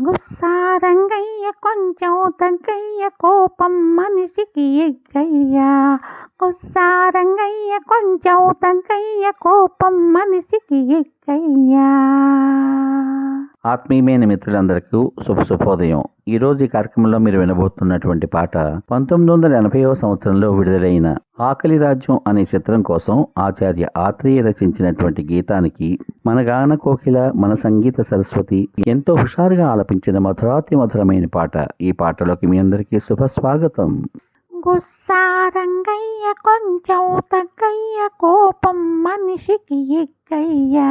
గుస్సారంగయ్య కొంచెం తగ్గయ్య కోపం మనిషికి ఎగ్గయ్యా. గుస్సారంగయ్య కొంచెం తగ్గయ్య కోపం మనిషికి ఎగ్గయ్యా. ఆత్మీయమైన మిత్రులందరికీ శుభోదయం. ఈ రోజు ఈ కార్యక్రమంలో మీరు వినబోతున్నటువంటి పాట 1980వ సంవత్సరంలో విడుదలైన ఆకలి రాజ్యం అనే చిత్రం కోసం ఆచార్య ఆత్రేయ రచించినటువంటి గీతానికి మన గాన కోకిల, మన సంగీత సరస్వతి ఎంతో హుషారుగా ఆలపించిన మధురాతి మధురమైన పాట. ఈ పాటలోకి మీ అందరికీ శుభ స్వాగతం. గుస్సారంగయ్య కొంచెం తగ్గయ్య కోపం మనిషికి ఎగ్గయ్యా.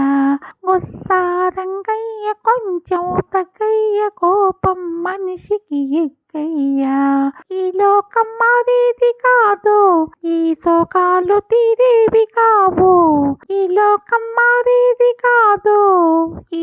గుస్సారంగయ్య కొంచెం తగ్గయ్య కోపం మనిషికి ఎగ్గయ్యా. ఈ లోకం మారేది కాదు, ఈ శోకాలు తీరేవి కావు. ఈ లోకం మారేది కాదు,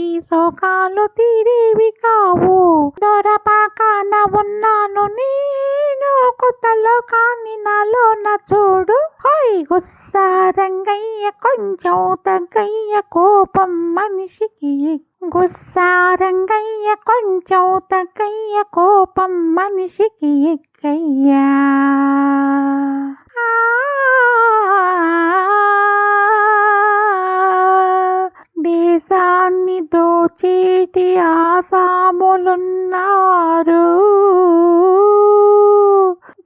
ఈ శోకాలు తీరేవి కావు. దొరపాకాన ఉన్నాను నేను, కొత్త లోకాన్ని నాలోన చూడు. హోయ్ గుస్సారంగయ్య కొంచెం తగ్గయ్య కోపం మనిషికి. గుస్సారంగయ్య కొంచెం తగ్గయ్య కోపం మనిషికి ఎగ్గయ్యా. దేశాన్ని దోచేటి ఆసాములున్నారు,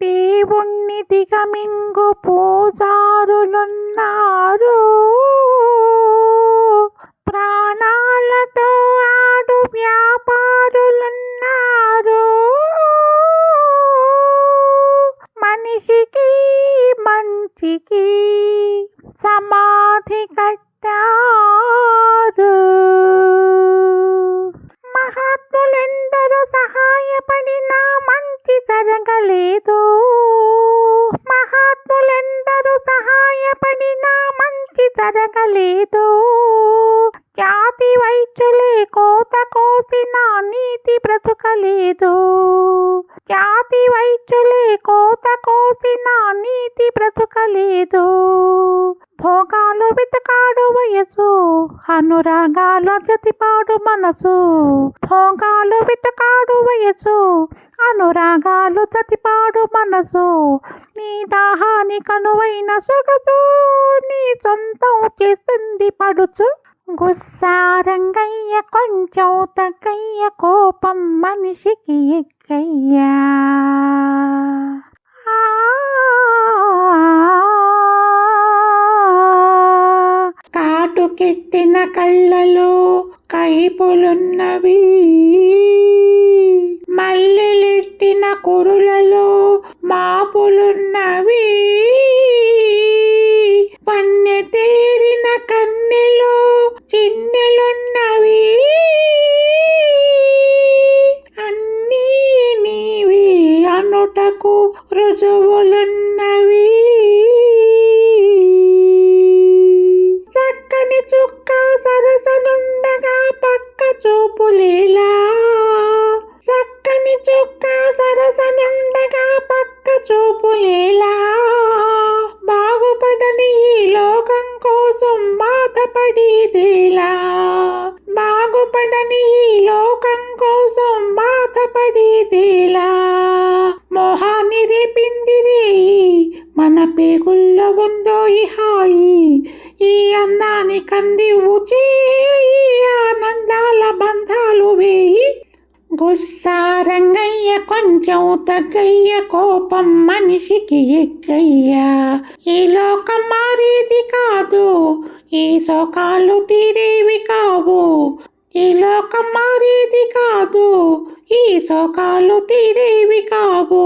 దేవుణ్ణి దిగమింగు పూజారులున్నారు. ప్రాణాలతో ఆడు వ్యాపారులున్నారు. మనిషికి మంచికి సమాధి కట్టారు. మహాత్ములెందరూ సహాయపడినా మంచి జరగలేదు. మహాత్ములెందరూ సహాయపడినా మంచి జరగలేదు. జాతి వైద్యులే కోత కోసిన నీతి బ్రతుకలేదు. జాతి వైద్యులే కోత కోసిన నీతి బ్రతుకలేదు. భోగాలు వెతకాడు వయసు, అనురాగాలు జతిపాడు మనసు. భోగాలు వెతకాడు వయసు, అనురాగాలు జతిపాడు మనసు. నీ దాహాని కనువైన సొగసు నీ సొంతం చేస్తుంది పడుచు. గుస్సారంగయ్య కొంచెం తగ్గయ్య కోపం మనిషికి ఎగ్గయ్యా. కాటుకెట్టిన కళ్ళలో కైపులున్నవి, మల్లెలెట్టిన కురులలో మాపులున్నవి. వన్నె తేరిన కన్నెలో చిన్నెలున్నవి. అన్నీ నీవి అనుటకు రుజువులున్నవి. చక్కని చుక్క సరసనుండగా పక్క చూపులేలా. చక్కని చుక్క సరసనుండగా పక్క చూపులేలా. బాగుపడని ఈ లోకం కోసం బాధపడేదేలా. బాగుపడని ఈ లోకం కోసం బాధపడేదేలా. మోహాన్ని రేపిందిరే మన పేగుల్లో ఉందో ఈ హాయి. ఈ అందాన్ని కందివు చేయి, ఆనందాల బంధాలు వేయి. గుస్సారంగయ్య కొంచెం తగ్గయ్య కోపం మనిషికి ఎగ్గయ్యా. ఈ లోకం మారేది కాదు, ఈ శోకాలు తీరేవి కావు. ఈ లోకం మారేది కాదు, ఈ శోకాలు తీరేవి కావు.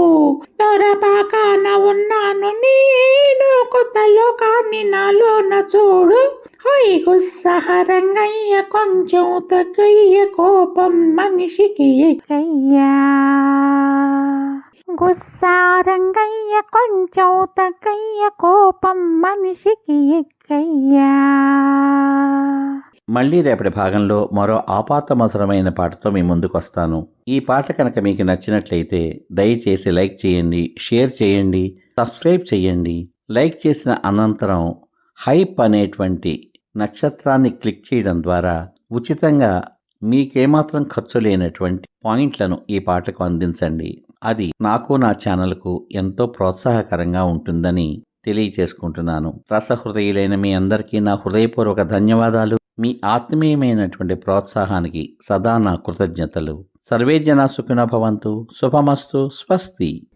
దొరపాకాన ఉన్నాను నేను, కొత్త లోకాన్ని నాలోన చూడు. హోయ్ గుస్సారంగయ్య కొంచెం తగ్గయ్య కోపం మనిషికి ఎగ్గయ్యా. గుస్సారంగయ్య కొంచెం తగ్గయ్య కోపం మనిషికి ఎగ్గయ్యా. మళ్ళీ రేపటి భాగంలో మరో ఆపాతమధురమైన పాటతో మీ ముందుకు వస్తాను. ఈ పాట కనుక మీకు నచ్చినట్లయితే దయచేసి లైక్ చేయండి, షేర్ చేయండి, సబ్స్క్రైబ్ చేయండి. లైక్ చేసిన అనంతరం హైప్ అనేటువంటి నక్షత్రాన్ని క్లిక్ చేయడం ద్వారా ఉచితంగా మీకేమాత్రం ఖర్చు లేనటువంటి పాయింట్లను ఈ పాటకు అందించండి. అది నాకు నా ఛానల్కు ఎంతో ప్రోత్సాహకరంగా ఉంటుందని తెలియచేసుకుంటున్నాను. రసహృదయులైన మీ అందరికీ నా హృదయపూర్వక ధన్యవాదాలు. మీ ఆత్మీయమైనటువంటి ప్రోత్సాహానికి సదా నా కృతజ్ఞతలు. సర్వే జనా సుఖినో భవంతు. శుభమస్తు. స్వస్తి.